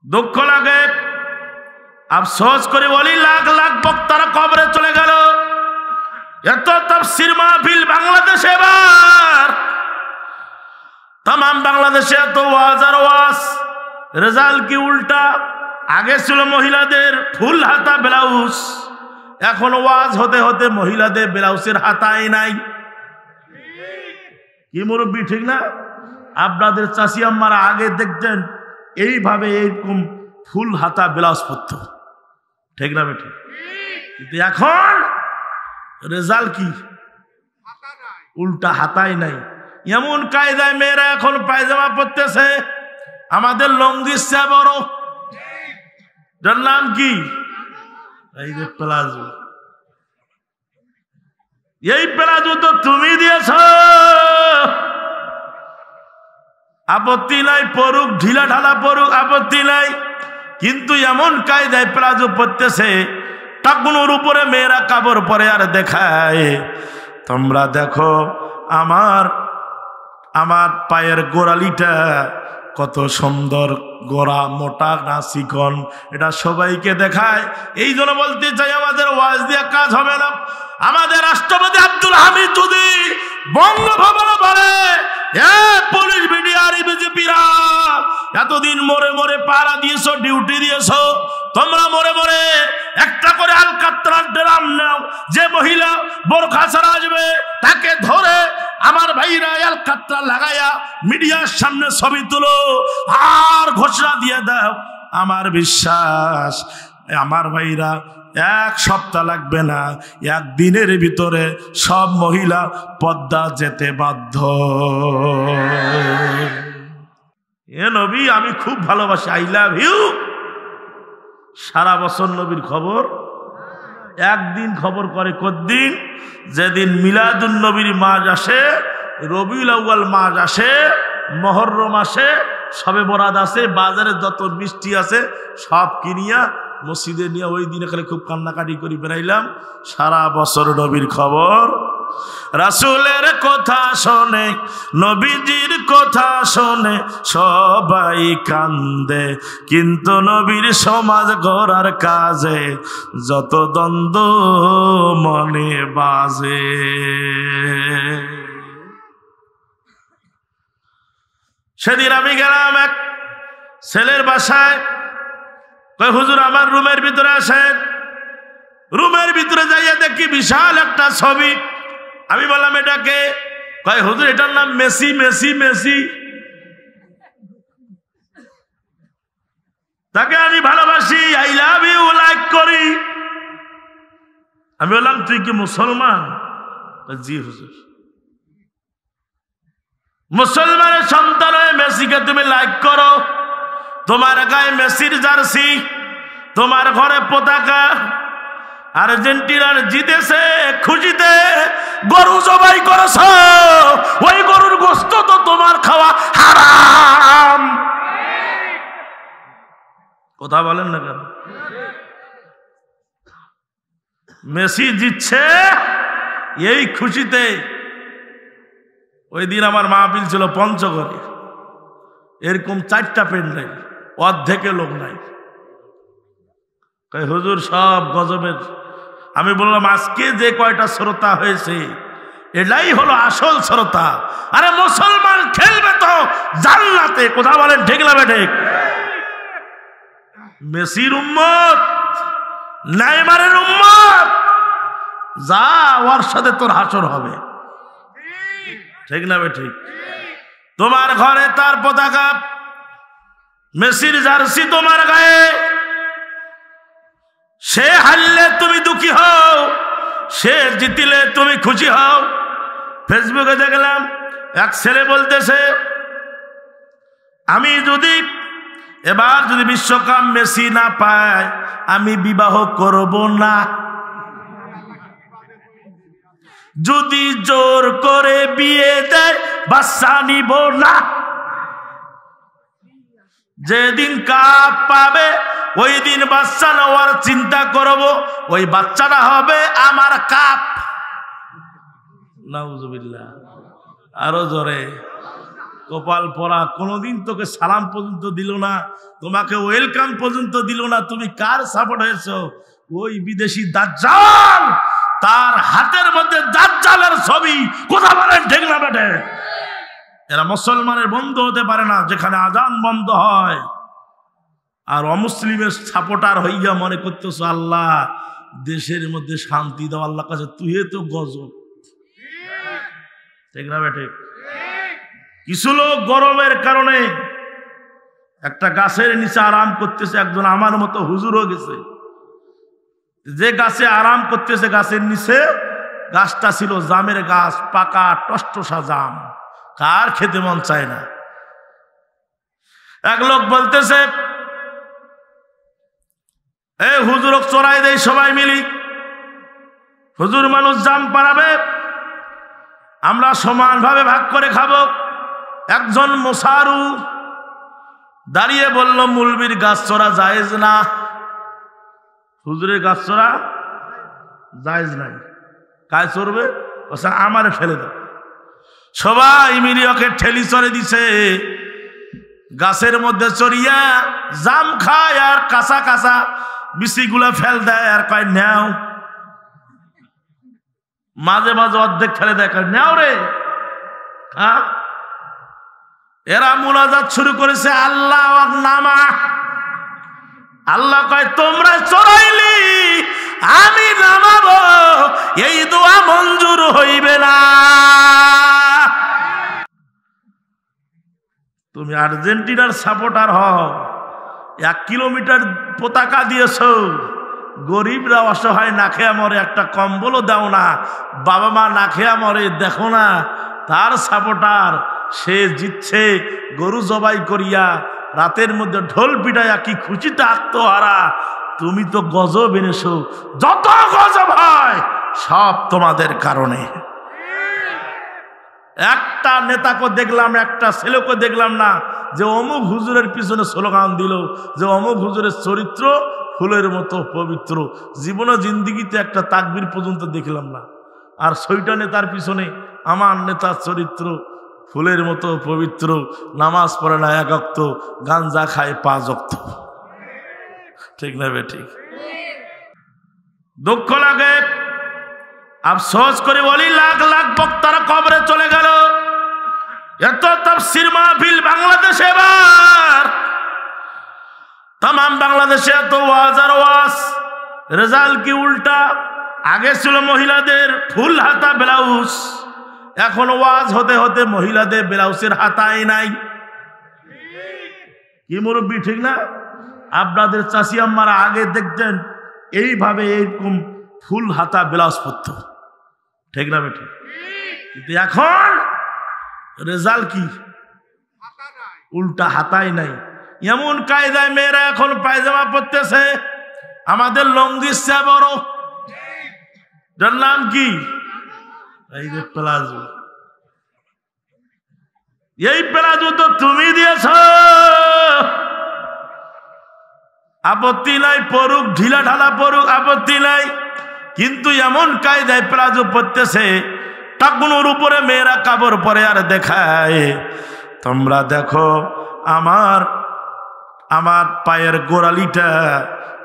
দুঃখ লাগে, আফসোস করে বলি লাখ লাখ বক্তারা কবরে চলে গেল। এত তাফসীর মাহফিল বাংলাদেশে, এবার তাম বাংলাদেশে এত ওয়াজ আর ওয়াজ, রেজাল্ট কি উল্টা। আগে ছিল মহিলাদের ফুল হাতা ব্লাউজ, এখন ওয়াজ হতে হতে মহিলাদের ব্লাউজের হাতাই নাই। কি মুরব্বী ঠিক না? আপনাদের চাষি আম্মারা আগে দেখতেন এইভাবে এরকম ফুল হাতা ব্লাউজ পরত, ঠিক না বেঠিক? কিন্তু এখন রেজাল্ট কি উল্টা, হাতাই নাই। এমন কায়দায় মেয়েরা এখন পায়জামা পরতেছে, আমাদের লঙ্গির চেয়ে বড়, যার নাম কি এই যে প্লাজো। এই প্লাজো তো তুমি দিয়েছ, আপত্তি নাই, পড়ুক, ঢিলা ঢালা পড়ুক, আপত্তি নাই। কিন্তু এমন কায়দায় প্লাজো পরতেছে, টাকুনোর উপরে মেয়েরা কাপড় পরে আর দেখায়। তোমরা দেখো আমার পায়ের গোড়ালিটা কত সুন্দর, গোড়া মোটা না চিকন, এটা সবাইকে দেখায়। এই জন্য বলতে চাই, আমাদের ওয়াজ দিয়ে কাজ হবে না। আমাদের রাষ্ট্রপতি আব্দুল হামিদ যদি বঙ্গভবনে বলে, পুলিশ বিডিআর বিজেপিরা এতদিন মরে মরে পাড়া দিয়েছ, ডিউটি দিয়েছ, তোমরা মরে মরে একটা করে আলকাতরার ড্রাম নাও, যে মহিলা বোরখা ছাড়া আসবে তাকে ধরে আমার ভাইরা আলকাতরা লাগাইয়া মিডিয়ার সামনে ছবি তুলো আর ঘোষণা দিয়ে দাও। আমার বিশ্বাস আমার ভাইরা এক সপ্তাহ লাগবে না, একদিনের ভিতরে সব মহিলা পদ্মা যেতে বাধ্য। এ নবী আমি খুব ভালোবাসি, আই লাভ ইউ। সারা বছর নবীর খবর, একদিন খবর করে কতদিন? যেদিন মিলাদুন নবীর মাস আসে, রবিউল আউয়াল মাস আসে, মুহররম আসে, শবে বরাত আসে, বাজারে যত মিষ্টি আছে সব কিনিয়া মসজিদে নিয়ে ওই দিনে খালি খুব কান্নাকাটি করে বেড়াইলাম। সারা বছর নবীর খবর। রাসূলের কথা শোনে, নবীজির কথা শোনে সবাই কান্দে, কিন্তু নবীর সমাজ গড়ার কাজে যত দ্বন্দ্ব মনে বাজে। সেদিন আমি গেলাম এক ছেলের বাসায়, কই হুজুর আমার রুমের ভিতরে আসেন। রুমের ভিতরে যাইয়া দেখি বিশাল একটা ছবি। আমি বললাম এটাকে? কয় হুজুর এটার নাম মেসি। মেসি মেসি তাকে আমি ভালোবাসি, আই লাভ ইউ, লাইক করি। আমি বললাম তুই কি মুসলমান? জি হুজুর। মুসলমানের সন্তান হয়ে মেসিকে তুমি লাইক করো, তোমার গায়ে মেসির জার্সি, তোমার ঘরে পতাকা, আর্জেন্টিনার জিতেছে, খুশিতে গরু জবাই করেছ, ওই গরুর গোশত তো তোমার খাওয়া হারাম। কথা বলেন না কেন? মেসি জিতছে এই খুশিতে। ওই দিন আমার মাহফিল ছিল পঞ্চগড়ে, এরকম 4টা প্যান্ডেল, অর্ধেকে লোক নাই। হুজুর সব গজবের। আমি বললাম আজকে যে কয়টা শ্রোতা হয়েছে এটাই হলো আসল শ্রোতা। আরে মুসলমান খেলবে তো জান্নাতে, কথা বলেন ঠিক না ঠিক? মেসির উম্মত, নেইমারের উম্মত, যা ওর সাথে তোর হাসর হবে, ঠিক না ঠিক? তোমার ঘরে তার পতাকা, মেসির জার্সি তোমার গায়ে, সে হারলে তুমি দুঃখী হও, সে জিতলে তুমি খুশি হও। ফেসবুকে দেখলাম এক ছেলে বলতেছে, আমি যদি এবার যদি বিশ্বকাপ মেসি না পায় আমি বিবাহ করব না, যদি জোর করে বিয়ে দেয় বাচ্চা নিব না, যেদিন কাপ পাবে ওই দিন বাচ্চা নেওয়ার চিন্তা করব, ওই বাচ্চাটা হবে আমার কাপ। নাউজুবিল্লাহ, আরো জোরে। কপাল পরা, কোনোদিন তোকে সালাম পর্যন্ত দিল না, তোমাকে ওয়েলকাম পর্যন্ত দিল না। তুমি কার সাপোর্ট হয়েছো? ওই বিদেশি দাজ্জাল, তার হাতের মধ্যে দাজ্জালের ছবি। কথা বলেন ঠিক না বেটে? এরা মুসলমানের বন্ধু হতে পারে না যেখানে আজান বন্ধ হয়। আর অমুসলিমের সাপোর্টার হইয়া মনে করতেছ আল্লাহ দেশের মধ্যে শান্তি দাও, আল্লাহ কাছে তুই তো গজব। ঠিক না বেটে? কিছু লোক গরমের কারণে একটা গাছের নিচে আরাম করতেছে। একজন আমার মতো হুজুরও গেছে, যে গাছে আরাম করতেছে গাছের নিচে, গাছটা ছিল জামের গাছ, পাকা টসটসা জাম, কার খেতে মন চায় না। এক লোক বলতেছে এই হুজুর চড়াই দেয় সবাই মিলি, হুজুর মানুষ জাম পাড়াবে, আমরা সমানভাবে ভাগ করে খাবো। একজন মোসারু দাঁড়িয়ে বলল মুলবির গাছ চড়া জায়েজ না, হুজুরের গাছ চড়া জায়েজ নাই, কায় চড়বে? আমারে ফেলে দাও। সবাই মিলি ওকে ঠেলি চড়ে দিছে, গাছের মধ্যে চড়িয়া জাম খায় আর কাঁচা কাঁচা বিচিগুলা ফেল দেয় আর কয় নেও। মাঝে মাঝে অর্ধেক ফেলে দেয়, কয় নেও রে। হ্যাঁ, এরা মুনাজাত শুরু করেছে আল্লাহ নামা। আল্লাহ কয় তোমরা চড়াইলি আমি নামাবো, এই দোয়া মঞ্জুর হইবে না। তুমি আর্জেন্টিনার সাপোর্টার হও, 1 কিলোমিটার পতাকা দিয়েছ, গরিবরা অসহায় না খেয়া মরে, একটা কম্বলও দাও না, বাবা মা না খেয়া মরে, দেখো না তার সাপোর্টার সে জিতছে গরু জবাই করিয়া, রাতের মধ্যে ঢোল পিটাইয়া, কি খুশিতে আত্মহারা। তুমি তো গজব এনেছো, যত গজব হয় সব তোমাদের কারণে। একটা নেতাকে দেখলাম, একটা ছেলেকে দেখলাম না যে অমুক হুজুরের পিছনে স্লোগান দিল যে অমুক হুজুরের চরিত্র ফুলের মতো পবিত্র। জীবনে জিন্দিগিতে একটা তাকবীর পর্যন্ত দেখলাম না। আর 6টা নেতার পিছনে আমার নেতার চরিত্র ফুলের মতো পবিত্র, নামাজ পড়ে না 1 ওয়াক্ত, গাঞ্জা খায় 5 ওয়াক্ত। ঠিক না বে? ঠিক। দুঃখ লাগে, আফসোস করে বলি, লাখ লাখ বক্তারা কবরে চলে গেল। এত তাফসীর মাহফিল বাংলাদেশে, এবার তাম বাংলাদেশে এত ওয়াজ আর ওয়াজ, রেজাল্ট কি উল্টা। আগে ছিল মহিলাদের ফুল হাতা ব্লাউজ, এখন ওয়াজ হতে হতে মহিলাদের ব্লাউজের হাতাই নাই। কি মুরব্বী ঠিক না? আপনাদের চাষি আম্মারা আগে দেখতেন এইভাবে এরকম ফুল হাতা ব্লাউজ পরত, ঠিক না বেঠিক? কিন্তু এখন রেজাল্ট কি? উল্টা হাতাই নাই। এমন কায়দায় মেয়েরা এখন পায়জামা পরতেছে, আমাদের লঙ্গির চেয়ে বড়। যার নাম কি? এই যে প্লাজো। এই প্লাজো তো তুমি দিয়েছ, আপত্তি নাই, পরুক, ঢিলা ঢালা পরুক, আপত্তি নাই। কিন্তু এমন কায়দায় প্লাজো পরতেছে, টাকুনোর উপরে মেয়েরা কাপড় পরে আর দেখায়। তোমরা দেখো আমার পায়ের গোড়ালিটা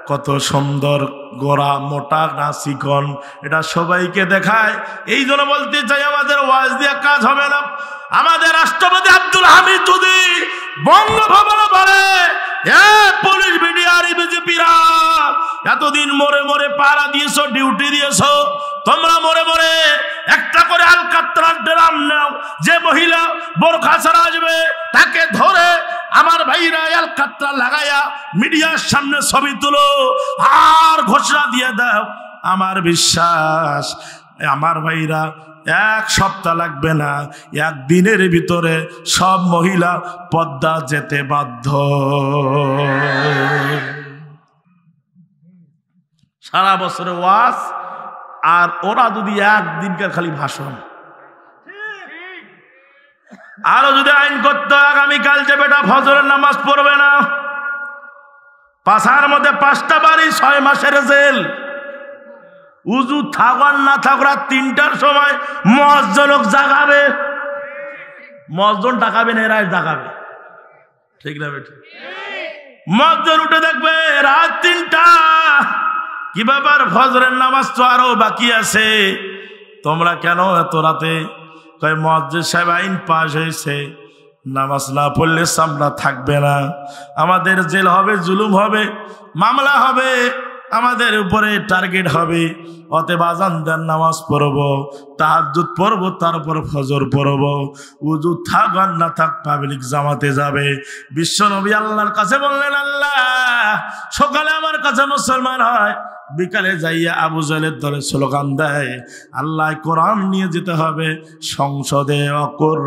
কত সুন্দর, গোড়া মোটা না চিকন, এটা সবাইকে দেখায়। এই জন্য বলতে চাই আমাদের ওয়াজ দিয়ে কাজ হবে না। আমাদের রাষ্ট্রপতি আব্দুল হামিদ যদি বঙ্গভবনে বলে, পুলিশ মিডিয়ার বিজেপিরা এতদিন মরে মরে পাহারা দিয়েছো, ডিউটি দিয়েছো, তোমরা মরে মরে একটা করে আলকাতরার ড্রাম নাও, যে মহিলা বোরখা ছাড়া আসবে তাকে ধরে আমার ভাইরা আলকাতরা লাগাইয়া মিডিয়ার সামনে ছবি তুলো আর ঘোষণা দিয়ে দাও। আমার বিশ্বাস আমার ভাইরা 1 সপ্তাহ লাগবে না, 1 দিনের ভিতরে সব মহিলা পর্দা যেতে বাধ্য। সারা বছরে ওয়াজ, আর ওরা যদি 1 দিনকার খালি ভাষণ। আরো যদি আইন করতে, আগামীকাল যে বেটা ফজরের নামাজ পড়বে না, পাশার মধ্যে 5টা বাড়ি, 6 মাসের জেল। উজু থাকার না থাকার 3টার সময় মুয়াজ্জিন জাগাবে, মসজন ডাকাবে না, এরাই ডাকাবে, ঠিক না বেটি? মসজন উঠে দেখবে রাত 3টা, কি ব্যাপার ফজরের নামাজ তো আরো বাকি আছে, তোমরা কেন এত রাতে? কয় মুয়াজ্জিন সাহেব আইন পাশ হয়েছে, নামাজ না পড়লে সামনা থাকবে না, আমাদের জেল হবে, জুলুম হবে, মামলা হবে, আমাদের উপরে টার্গেট হবে, অতএব আযান দেন, নামাজ পড়বো, তাহাজ্জুদ পড়বো, তারপর ফজর পড়বো, উযু থাক আর না থাক পাবলিক জামাতে যাবে। বিশ্বনবী আল্লাহর কাছে বললেন, আল্লাহ সকালে আমার কাছে মুসলমান হয়, বিকালে যাইয়া আবু জাহেলের দলে স্লোগান দেয়, আল্লাহ কোরআন নিয়ে যেতে হবে সংসদে। অকুর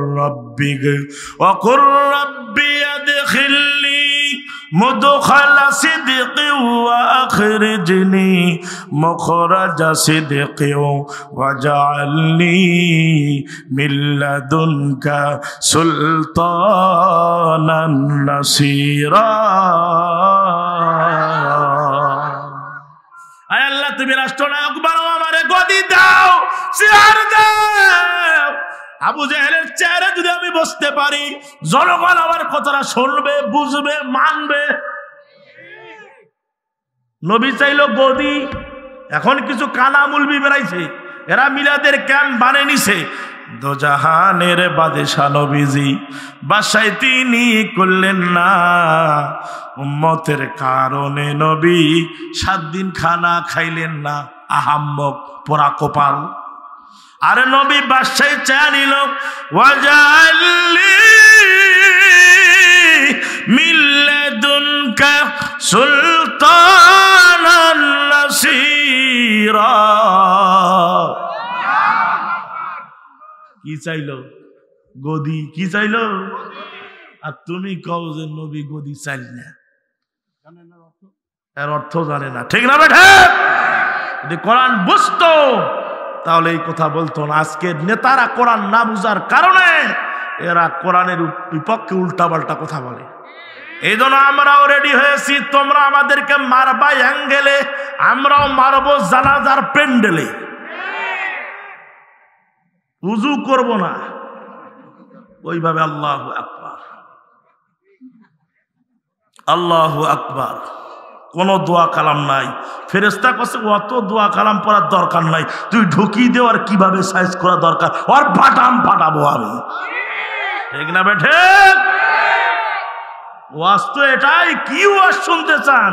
রব্বি আদখিলনি মুদখালা সিদকি ওয়া আখরিজনি মুখরাজা সিদকি ওয়াজআলনি মিন লাদুনকা সুলতানান নাসীরা। আয় আল্লাহ, তুমি রাষ্ট্রনায়ক বানাও, আমারে গদি দাও, চেয়ার দাও। আবু জাহেলের চেয়ারে যদি আমি বসতে পারি, জনগণ আমার কথাটা শুনবে, বুঝবে, মানবে। নবী চাইলো গদি, এখন কিছু কানা মুলবি বেড়াইছে, এরা মিলাদের ক্যাম্প বানিয়ে নিছে। দোজাহানের বাদশা নবীজি বাসায় তিনি করলেন না, উম্মতের কারণে নবী 7 দিন খানা খাইলেন না। আহাম্মক পোড়া কপাল। আরে নবী বাসায় চা নিল, ওয়াজআলনি মিন লাদুনকা সুলতানান নাসীরা। কি চাইলো? গদি। কি চাইলো? আর তুমি কও যে নবী গদি চাইল না, এর অর্থ জানে না, ঠিক না বেটা? যদি কোরআন বুঝতো তাহলে এই কথা বলতো না। আজকে নেতারা কোরআন না বুঝার কারণে এরা কোরআনের বিপক্ষে উল্টাপাল্টা কথা বলে। এই জন্য আমরাও রেডি হয়েছি, তোমরা আমাদেরকে মারবা অ্যাঙ্গেলে, আমরাও মারবো জানাজার প্যান্ডেলে। উযু করব না ওইভাবে। আল্লাহু আকবার, আল্লাহু আকবার। কোন দোয়া কালাম নাই। ফেরেশতা কাছে অত দোয়া কালাম পড়ার দরকার নাই, তুই ঢুকিয়ে দে, আর কিভাবে সাইজ করা দরকার আর ফাটাবো আমি, ঠিক না বেঠে? ওয়াজ তো এটাই। কি ওয়াজ শুনতে চান?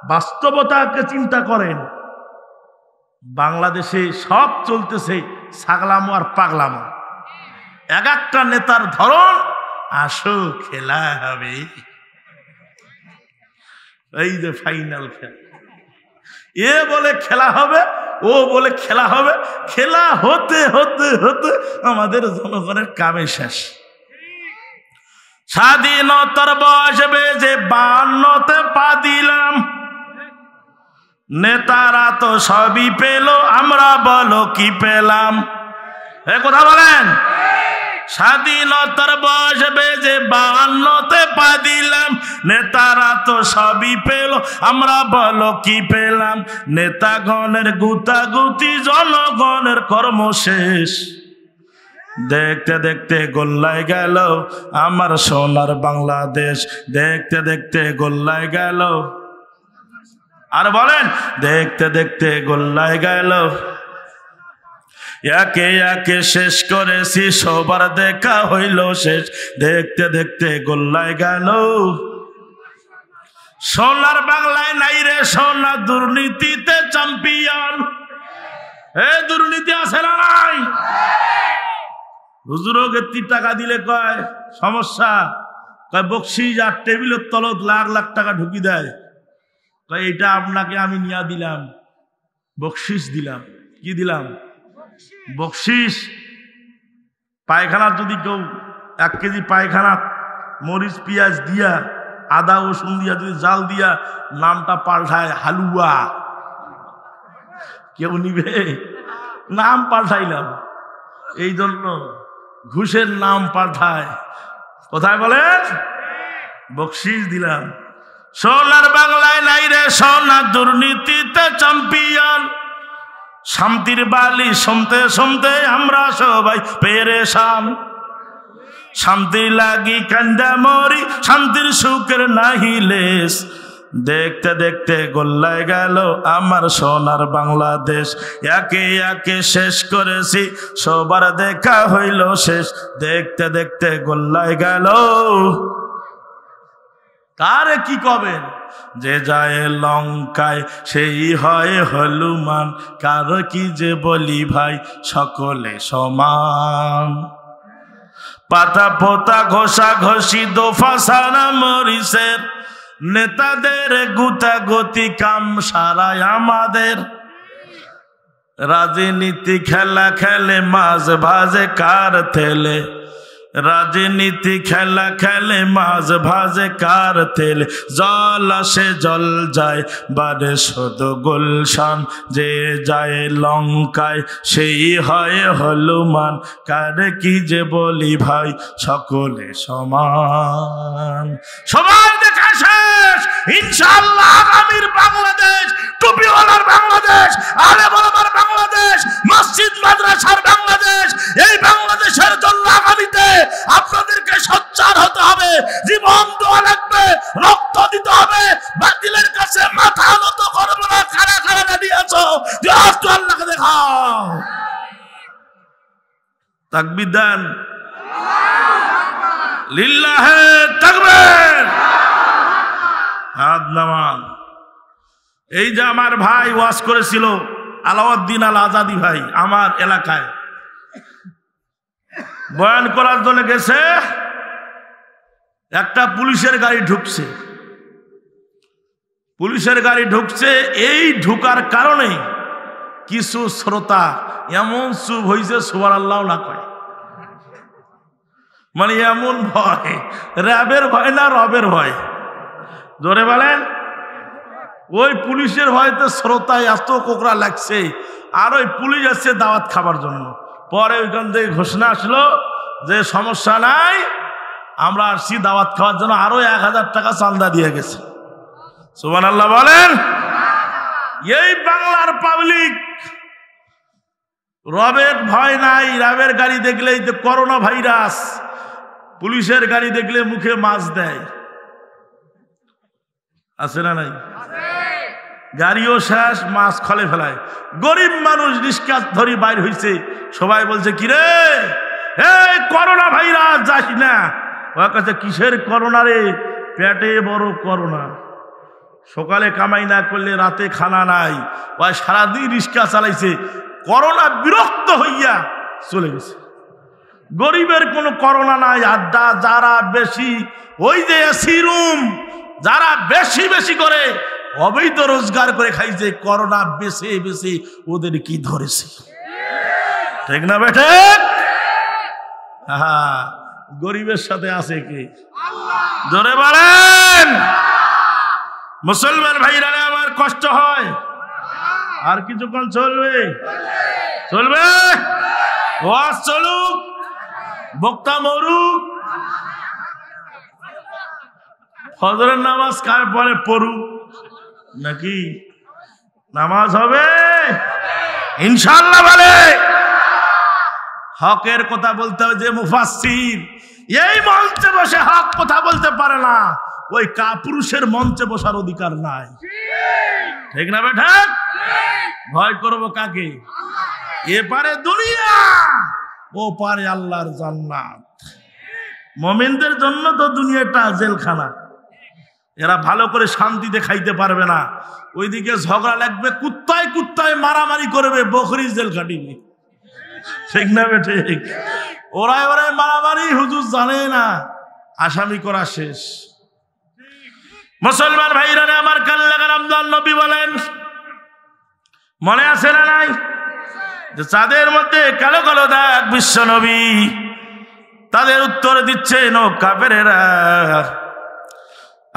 বাস্তবতাকে চিন্তা করেন। বাংলাদেশে সব চলতেছে ছাগলামো আর পাগলামো। এক একটা নেতার ধরন, আসো খেলা হবে, এই যে ফাইনাল খেলা, এ বলে খেলা হবে, ও বলে খেলা হবে। খেলা হতে হতে হতে আমাদের জনগণের কামে শেষ। স্বাধীনতার বয়স বেজে 52তে পা দিলাম, নেতারা তো সবই পেল, আমরা বলো কি পেলাম? এ কথা বলেন। স্বাধীনতার বয়স বেজে 52তে পা দিলাম, নেতারা তো সবই পেল, আমরা বলো কি পেলাম? নেতাগণের গুতাগুতি, জনগণের কর্ম শেষ। দেখতে দেখতে গোল্লায় গেল আমার সোনার বাংলাদেশ, দেখতে দেখতে গোল্লায় গেল। আর বলেন, দেখতে দেখতে গোল্লায় গেল। একে একে শেষ করেছি, সবার দেখা হইল শেষ, দেখতে দেখতে গোল্লায় গেল। সোনার বাংলায় নাই রে সোনা, দুর্নীতিতে চ্যাম্পিয়ন। এ দুর্নীতি আছে না নাই? হুজুরও গেতি টাকা দিলে কয় সমস্যা, কয় বকশিস, আর টেবিলের তলত লাখ লাখ টাকা ঢুকি দেয়, কয় এটা আপনাকে আমি নিয়ে দিলাম, বকশিস দিলাম। কি দিলাম? বকশিস। পায়খানার যদি কেউ 1 কেজি পায়খানা মরিচ পেঁয়াজ দিয়া, আদা রসুন দিয়া, যদি জাল দিয়া নামটা পাল্টায় হালুয়া, কেউ নিবে? নাম পাল্টাইলাম। এই জন্য ঘুষের নাম পাল্টায়। কোথায় বলেন? বকশিস দিলাম। সোনার বাংলায় নাই রে সোনা, দুর্নীতিতে চ্যাম্পিয়ন। শান্তির বালি শুনতে শুনতে আমরা সবাই পেরেশান। শান্তির লাগি কান্দা মরি, শান্তির সুখের নাহি লেশ। দেখতে দেখতে গোল্লায় গেল আমার সোনার বাংলাদেশ। একে একে শেষ করেছি, সবার দেখা হইল শেষ। দেখতে দেখতে গোল্লায় গেল। কারে কি কবেন? যে যায় লঙ্কায় সেই হয় হলুমান। কার কি যে বলি ভাই, সকলে সমান। পাতা পোতা ঘষা ঘষি দোফা সারা মরিসের, নেতাদের গুতাগতি কাম সারায় আমাদের। রাজনীতি খেলা খেলে মাঝ ভাজে কার থেলে, রাজনীতি খেলা খেলে মাঝ ভাজে কার তেল। জল আসে জল যায় বারে শুধু গুলশান। যে যায় লঙ্কায় সেই হয় হলুমান। কার কি যে বলি ভাই, সকলে সমান। সবাই দেখা শেষ ইনশাআল্লাহ। আগামীর বাংলাদেশ, টুপিওয়ালার বাংলাদেশ, আলেম ওলামার বাংলাদেশ, মসজিদ মাদ্রাসার বাংলাদেশ। এই বাংলাদেশের জন্য আগামীতে আপনাদেরকে সোচ্চার হতে হবে, জীবন দেওয়া লাগবে, রক্ত দিতে হবে। বাতিলের কাছে মাথা নত করবো না। খাড়া খাড়া দাঁড়িয়ে আছো, আল্লাহকে দেখাও। তাকবীর দেন, লিল্লাহে তাকবীর, হাত নামান। এই যে আমার ভাই ওয়াজ করেছিল, আলাউদ্দিন আল আজাদি ভাই, আমার এলাকায় বয়ান করার জন্য গেছে। একটা পুলিশের গাড়ি ঢুকছে, পুলিশের গাড়ি ঢুকছে। এই ঢুকার কারণে কিছু শ্রোতা এমন চুপ হয়েছে সুবহানাল্লাহ না কয়। মানে এমন ভয়, র্যাবের ভয় না রবের ভয়? জোরে বলেন। ওই পুলিশের ভয়তে শ্রোতায় এত কোকড়া লাগছে। আর ওই পুলিশ আসছে দাওয়াত খাবার জন্য। পরে ওইখান থেকে ঘোষণা আসলো যে সমস্যা নাই, আমরা আসছি দাওয়াত খাওয়ার জন্য। আরো 1000 টাকা চান্দা দিয়ে গেছে। সুবহানাল্লাহ বলেন। এই বাংলার পাবলিক রবের ভয় নাই। রবের গাড়ি দেখলেই তো করোনা ভাইরাস, পুলিশের গাড়ি দেখলে মুখে মাছ দেয়। আছে না নাই? গাড়িও শেষ, মাছ খলে ফেলায়। গরিব মানুষ রিস্কা ধরি বাইর হইছে, সবাই বলছে কিরে এই করোনা ভাইরাস যাস না। ওর কাছে কিসের করোনা রে, পেটে বড় করোনা। সকালে কামাই না করলে রাতে খানা নাই। ওই সারাদিন রিস্কা চালাইছে, করোনা বিরক্ত হইয়া চলে গেছে। গরিবের কোনো করোনা নাই। আড্ডা যারা বেশি, ওই যে এসি রুম যারা বেশি বেশি করে অবৈধ রোজগার করে খাইছে, করোনা বেশি বেশি ওদের কি ধরেছে। ঠিক না বেঠে? হ্যাঁ, গরিবের সাথে আছে কি? জোরে বলেন। মুসলমান ভাইরা আমার কষ্ট হয়, আর কিছুক্ষণ চলবে, চলবে, ওয়াজ চলুক, বক্তা মরুক, ফজরের নামাজ কার পরে পড়ুক, নাকি নামাজ হবে ইনশাআল্লাহ। বলে হকের কথা বলতে হবে। যে মুফাসসির এই মঞ্চে বসে হক কথা বলতে পারে না, ওই কাপুরুষের মঞ্চে বসার অধিকার নাই। ঠিক না বেটা? ভয় করবো কাকে? এপারে দুনিয়া, ও পারে আল্লাহর জান্নাত। মুমিনদের জন্য তো দুনিয়াটা জেলখানা। এরা ভালো করে শান্তিতে খাইতে পারবে না। ওইদিকে ঝগড়া লাগবে, কুত্তায় কুত্তায় মারামারি করবে, বকরি জেল কাটিবে। ঠিক না বেটে? ওরাই ওরাই মারামারি, হুজুর জানে না, আসামি করা শেষ। মুসলমান ভাইরা আমার কাল্লাগা রমজান নবী বলেন, মনে আছে না নাই? যে চাঁদের মধ্যে কালো কালো দাগ বিশ্ব নবী, তাদের উত্তর দিচ্ছেন ও কাফেরেরা।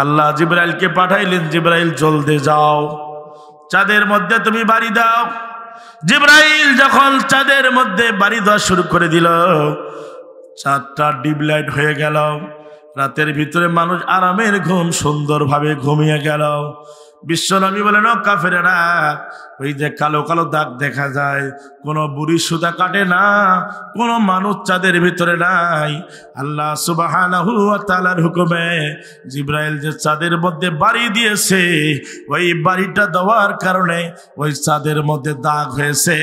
আল্লাহ জিবরাইলকে পাঠাইলেন, জিবরাইল জলদি যাও, চাঁদের মধ্যে তুমি বাড়ি দাও। জিবরাইল যখন চাঁদের মধ্যে বাড়ি দেওয়া শুরু করে দিল, চাঁদটা ডিপ লাইট হয়ে গেল। রাতের ভিতরে মানুষ আরামের ঘুম সুন্দরভাবে ঘুমিয়ে গেল। বিশ্বনবী বলেন, ও কাফেরেরা, ওই যে কালো কালো দাগ দেখা যায়, কোনো বুড়ি সুতা কাটে না, কোনো মানুষ চাঁদের ভিতরে নাই। আল্লাহ সুবহানাহু ওয়া তাআলার হুকুমে জিবরাইল যে চাঁদের মধ্যে বাড়ি দিয়েছে, ওই বাড়িটা দেওয়ার কারণে ওই চাঁদের মধ্যে দাগ হয়েছে।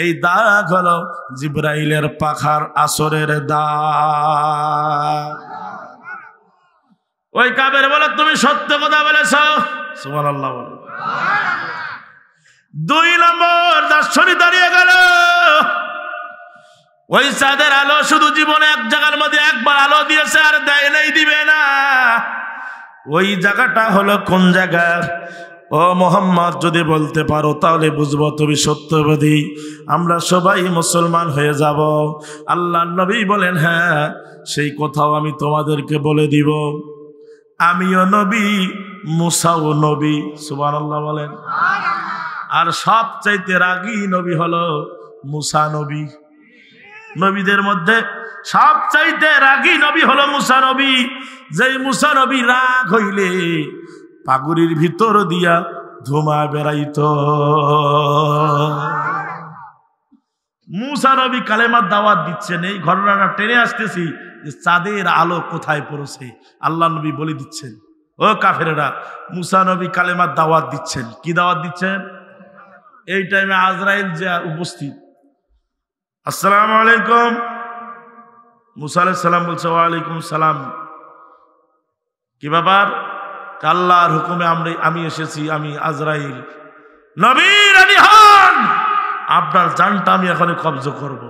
এই দাগ হলো জিবরাইলের পাখার আসরের দাগ। ওই কাফের বলে, তুমি সত্য কথা বলেছ। সুবহানাল্লাহ বলো। 2 নম্বর দার্শনী দাঁড়িয়ে গেল। ওই চাঁদের আলো শুধু জীবনে এক জায়গার মধ্যে একবার আলো দিয়েছে, আর দেয় নাই, দিবে না। ওই জায়গাটা হলো কোন জায়গা? ও মোহাম্মদ, যদি বলতে পারো তাহলে বুঝবো তুমি সত্যবাদী, আমরা সবাই মুসলমান হয়ে যাব। আল্লাহর নবী বলেন, হ্যাঁ, সেই কথাও আমি তোমাদেরকে বলে দিব। আমিও নবী, মুসাও নবী। সুবহানাল্লাহ বলেন। আর সবচাইতে রাগী নবী হলো মুসা নবী। নবীদের মধ্যে সবচাইতে রাগী নবী হলো মুসা নবী। যেই মুসা নবী রাগ হইলে পাগুড়ির ভিতর দিয়া ধুমা বেড়াইতো। মুসা নবী কালেমার দাওয়াত দিচ্ছেন। এই ঘটনাটা টেনে আসতেছি যে চাঁদের আলো কোথায় পড়েছে, আল্লাহ নবী বলে দিচ্ছেন। ও কাফেরেরা, মুসা নবী কালেমার দাওয়াত দিচ্ছেন। কি দাওয়াত দিচ্ছেন? এই টাইমে আজরাইল যে উপস্থিত। আসসালামু আলাইকুম। মুসা আলাইহিস সালাম বলছে, ওয়ালাইকুম সালাম। কি ব্যাপার? আল্লাহর হুকুমে আমি এসেছি, আমি আজরাইল। নবী রানী হন, আপনার জানটা আমি এখন কবজ করব।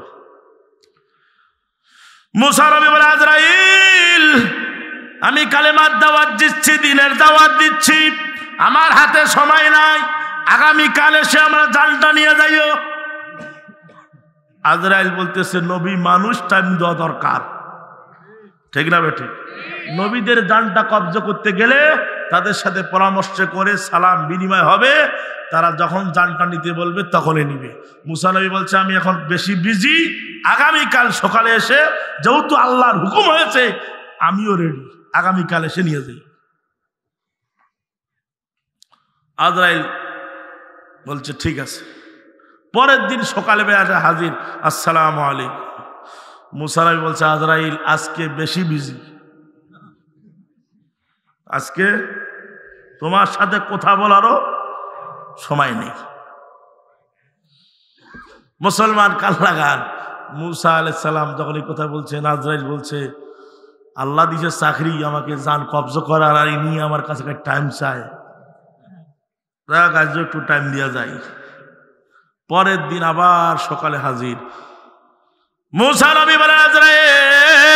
মুসা নবী বলে, আজরাইল, আমি কালেমার দাওয়াত দিচ্ছি, দিনের দাওয়াত দিচ্ছি, আমার হাতে সময় নাই, আগামীকাল এসে আমার জানটা নিয়ে যাইও। আজরাইল বলতেছে, নবী মানুষ, টাইম দেওয়া দরকার, ঠিক না বেঠিক? নবীদের জানটা কবজ করতে গেলে তাদের সাথে পরামর্শ করে সালাম বিনিময় হবে, তারা যখন জানটা নিতে বলবে তখনই নিবে। মুসা নবী বলছে, আমি এখন বেশি বিজি, আগামীকাল সকালে এসে, যেহেতু আল্লাহর হুকুম হয়েছে, আমিও রেডি, আগামীকাল এসে নিয়ে যাই। আজরাইল বলছে ঠিক আছে। পরের দিন সকালে বেলা হাজির, আসসালামু আলাইকুম। মুসা নবী বলছে, আজরাইল আজকে বেশি বিজি, আজকে তোমার সাথে কথা বলারও সময় নেই। মুসলমান কাল লাগান। মুসা আলাইহিস সালাম যখন এই কথা বলছেন, আজরাইল বলছে, আল্লাহ দিছে চাকরি, আমাকে জান কবজ করার, আর ইনি আমার কাছে টাইম চায়, আজ একটু টাইম দেওয়া যায়। পরের দিন আবার সকালে হাজির। মুসা নবী বলে, আজরাইল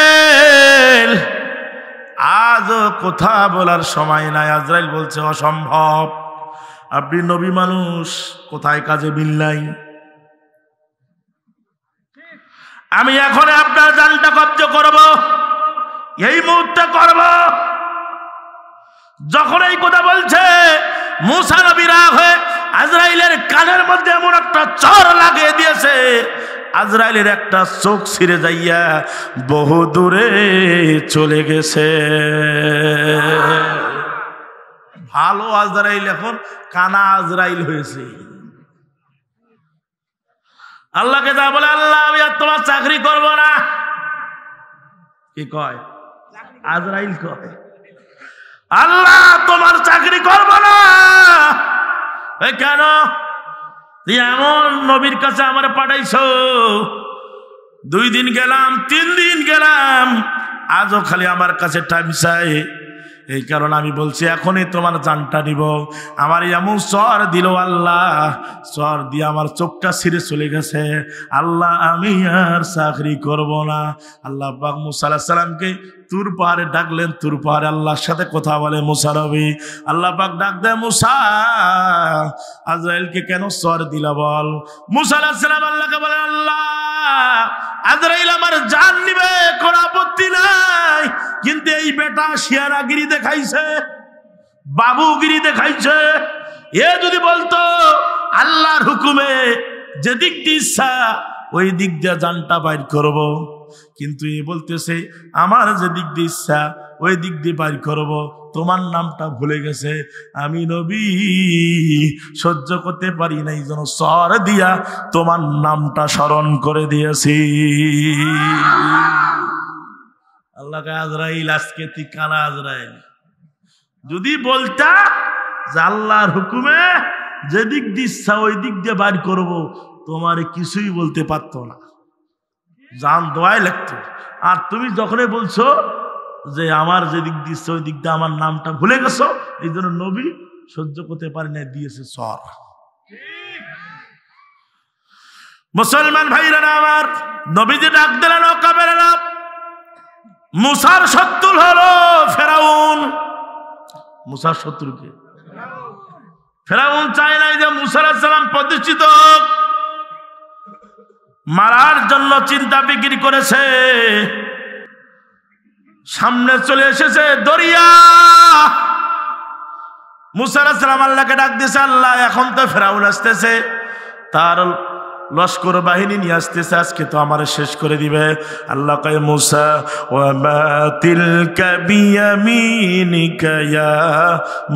আজও কথা বলার সময় নাই। আজরাইল বলছে, অসম্ভব, আপনি নবী মানুষ, কোথায় কাজে মিল নাই। আমি এখন আপনার জানটা কবজ করব, এই মুহূর্তে করব। যখন এই কথা বলছে, মুসা নবী রাগ হয়ে আজরাইলের কানের মধ্যে এমন একটা চর লাগিয়ে দিয়েছে, আজরাইলের একটা চোখ ছিঁড়ে যাইয়া বহু দূরে চলে গেছে। ভালো আজরাইল এখন কানা আজরাইল হয়েছে। আল্লাহকে যা বলে, আল্লাহ আমি আর তোমার চাকরি করব না। কি কয়? আজরাইল কয়, আল্লাহ তোমার চাকরি করব না। কেন? এমন নবীর কাছে আমার পাঠাইছো, 2 দিন গেলাম, 3 দিন গেলাম, আজও খালি আমার কাছে টাইম চাই। এই কারণে আমি বলছি, এখনই তোমার জানটা নিব। আমার এমন চর দিল আল্লাহ, চর দিয়ে আমার চোখটা ছিঁড়ে চলে গেছে। আল্লাহ আমি আর চাকরি করব না। আল্লাহ পাক মুসা আলাইহিস সালামকে তুর পাহাড়ে ডাকলেন। তুর পাহাড়ে আল্লাহর সাথে কথা বলে মুসা নবী। আল্লাহ পাক ডাক দেয়, মুসা, আজরাইলকে কেন চর দিলা বল। মুসা আলাইহিস সালাম আল্লাহকে বলে, আল্লাহ আজরাইল আমার জান নিবে, কোনো আপত্তি নাই, কিন্তু এই বেটা শিয়ারাগিরি দেখাইছে, বাবুগিরি দেখাইছে। এ যদি বলতো আল্লাহর হুকুমে যে দিক দিয়ে ইচ্ছা ওই দিক দিয়ে জানটা বাইর করব, কিন্তু এ বলতেছে আমার যে দিক দিয়ে ইচ্ছা ওই দিক দিয়ে বাইর করব, তোমার নামটা ভুলে গেছে, আমি নবী সহ্য করতে পারি না, এই জন্য সর দিয়া তোমার নামটা স্মরণ করে দিয়েছি। আল্লাহ কে আজরাইল আজকে ঠিকানা আজরাইল যদি বলতা যে আল্লাহর হুকুমে যেদিক দিচ্ছা ওই দিক দিয়ে বার করবো, তোমার কিছুই বলতে পারতো না, জান দোয়াই লাগতো। আর তুমি যখনই বলছো যে আমার যেদিক দিচ্ছে ওই দিক দিয়ে আমার নামটা ভুলে গেছো, এই জন্য নবী সহ্য করতে পারে না, দিয়েছে সর। মুসলমান ভাইরা আমার, নবীজি ডাক দিলেন ও কাফেরেরা, মুসার শত্রু হলো ফেরাউন। মুসার শত্রুকে ফেরাউন চায় নাই যে মুসা আলাইহিস সালাম প্রতিষ্ঠিত হোক, মারার জন্য চিন্তা বিক্রি করেছে। সামনে চলে এসেছে দরিয়া, মুসা আলাইহিস সালাম আল্লাহকে ডাক দিয়েছে, আল্লাহ এখন তো ফেরাউন আসতেছে, তার লস্কর বাহিনী নিয়ে আসতেছে, আজকে তো আমারে শেষ করে দিবে। আল্লাহ কয় মুসা ওয়া মা তিলকা বিয়ামিনিকা ইয়া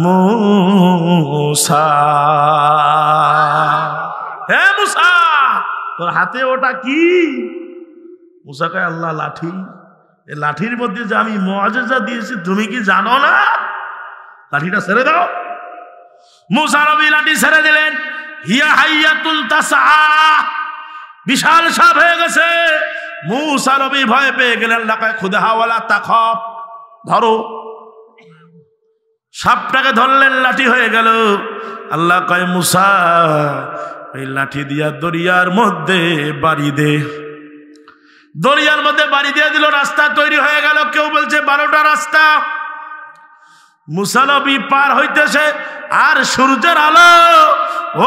মুসা, হে মুসা তোর হাতে ওটা কি? মুসা কয় আল্লাহ লাঠি, এই লাঠির মধ্যে যে আমি মুআজিজা দিয়েছি তুমি কি জানো না? লাঠিটা ছেড়ে দাও। মুসা নবী লাঠি ছেড়ে দিলেন, হিয়া হাইয়াতুন তাসআ, বিশাল সাপ হয়ে গেছে। মুসা নবী ভয় পেয়ে গেলেন, লাকায় খুদহা ওয়ালা তাখাফ, ধরো। সাপটাকে ধরলেন, লাঠি হয়ে গেল। আল্লাহ কয় মুসা এই লাঠি দিয়া দরিয়ার মধ্যে বাড়ি দে। দরিয়ার মধ্যে বাড়ি দিয়ে দিল, রাস্তা তৈরি হয়ে গেল। কেউ বলছে 12টা রাস্তা। মুসা নবী পার হইতেছে আর সূর্যের আলো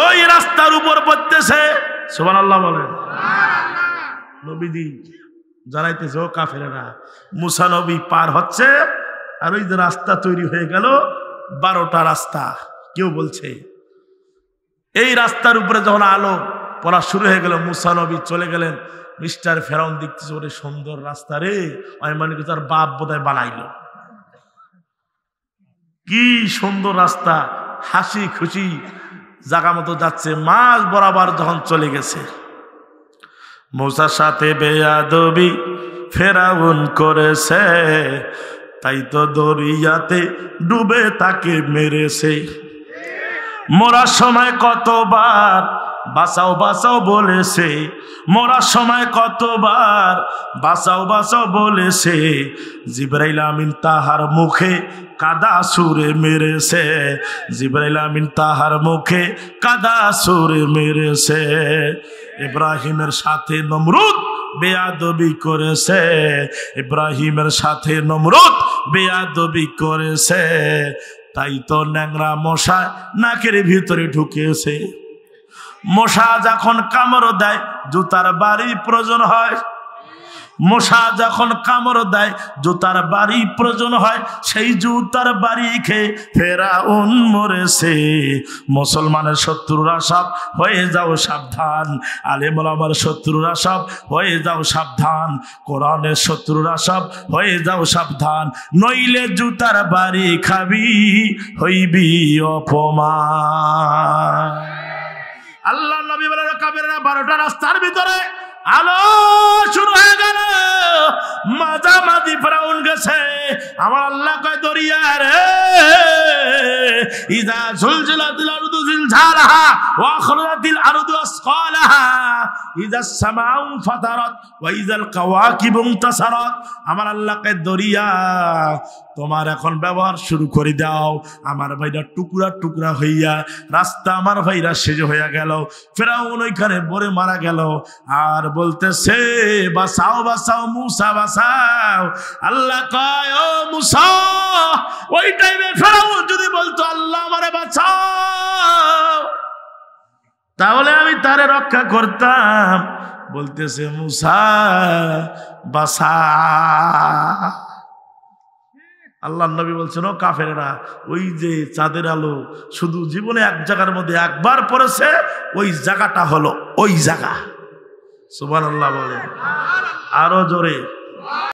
ওই রাস্তার উপর পড়তেছে। সুবহানাল্লাহ বলেন। নবীজি জানাইতেছে, ও কাফেরেরা, মুসা নবী পার হচ্ছে আর ওই যে রাস্তা তৈরি হয়ে গেল 12টা রাস্তা। কেউ বলছে এই রাস্তার উপরে যখন আলো পড়া শুরু হয়ে গেল, মুসা নবী চলে গেলেন। মিস্টার ফেরাউন দেখতেছে, ওরে সুন্দর রাস্তা রে, আমি মানে তার বাপ বোধহয় বানাইলো, কি সুন্দর রাস্তা, হাসি খুশি জায়গা মতো যাচ্ছে। মাঝ বরাবর যখন চলে গেছে, মুসার সাথে বেয়াদবি ফেরাউন করেছে, তাই তো দরিয়াতে ডুবে তাকে মেরেছে। মরার সময় কতবার বাঁচাও বাঁচাও বলেছে, মরার সময় কতবার বাঁচাও বাঁচাও বলেছে, জিবরাইল আমিন তাহার মুখে কাদা সুরে মেরেছে, জিবরাইল আমিন তাহার মুখে কাদা সুরে মেরেছে। ইব্রাহিমের সাথে নমরুদ বেয়াদবি করেছে, ইব্রাহিমের সাথে নমরুদ বেয়াদবি করেছে, তাই তো ন্যাংরা মশা নাকের ভিতরে ঢুকেছে। মশা যখন কামড় দেয় জুতার বাড়ি প্রয়োজন হয়, মশা যখন কামড় দেয় জুতার বাড়ি প্রয়োজন হয়, সেই জুতার বাড়ি খেয়ে ফেরাউন মরেছে। মুসলমানের শত্রুরা সব হয়ে যাও সাবধান, আলেম ওলামার শত্রুরা সব হয়ে যাও সাবধান, কোরআনের শত্রুরা সব হয়ে যাও সাবধান, নইলে জুতার বাড়ি খাবি হইবি অপমান। আল্লাহ নবী বলেন, কাফেররা 12টা রাস্তার ভিতরে আলো শুরু হয়ে গেল, মাঝামাঝি ফেরাউন গেছে। আমার আল্লাহ কয় দরিয়া রে, ইযা জুলজিলাতিল আরদু জিলজালাহা ওয়া আখরাজাতিল আরদু আসকালাহা, ইযাস সামাউ ফাতারাত ওয়া ইযাল কাওয়াকিবু ইনতাসারাত। আমার আল্লাহ কয় দরিয়া তোমার এখন ব্যবহার শুরু করে দাও। আমার ভাইরা টুকরা টুকরা হইয়া রাস্তা আমার ভাইরা শেষ হইয়া গেল। ফেরাউন ওইখানে পড়ে মারা গেল আর বলতেছে বাঁচাও বাঁচাও মুসা বাঁচাও। আল্লাহ কয় ও মুসা, ওই টাইমে ফেরাউন যদি বলতো আল্লাহ আমারে বাঁচাও, তাহলে আমি তারে রক্ষা করতাম। বলতেছে মুসা বাঁচা। আল্লাহ নবী বলছেন, ও কাফেরেরা, ওই যে চাঁদের আলো শুধু জীবনে এক জায়গার মধ্যে একবার পড়েছে, ওই জায়গাটা হলো ওই জায়গা। সুবহানাল্লাহ বলেন আরো জোরে।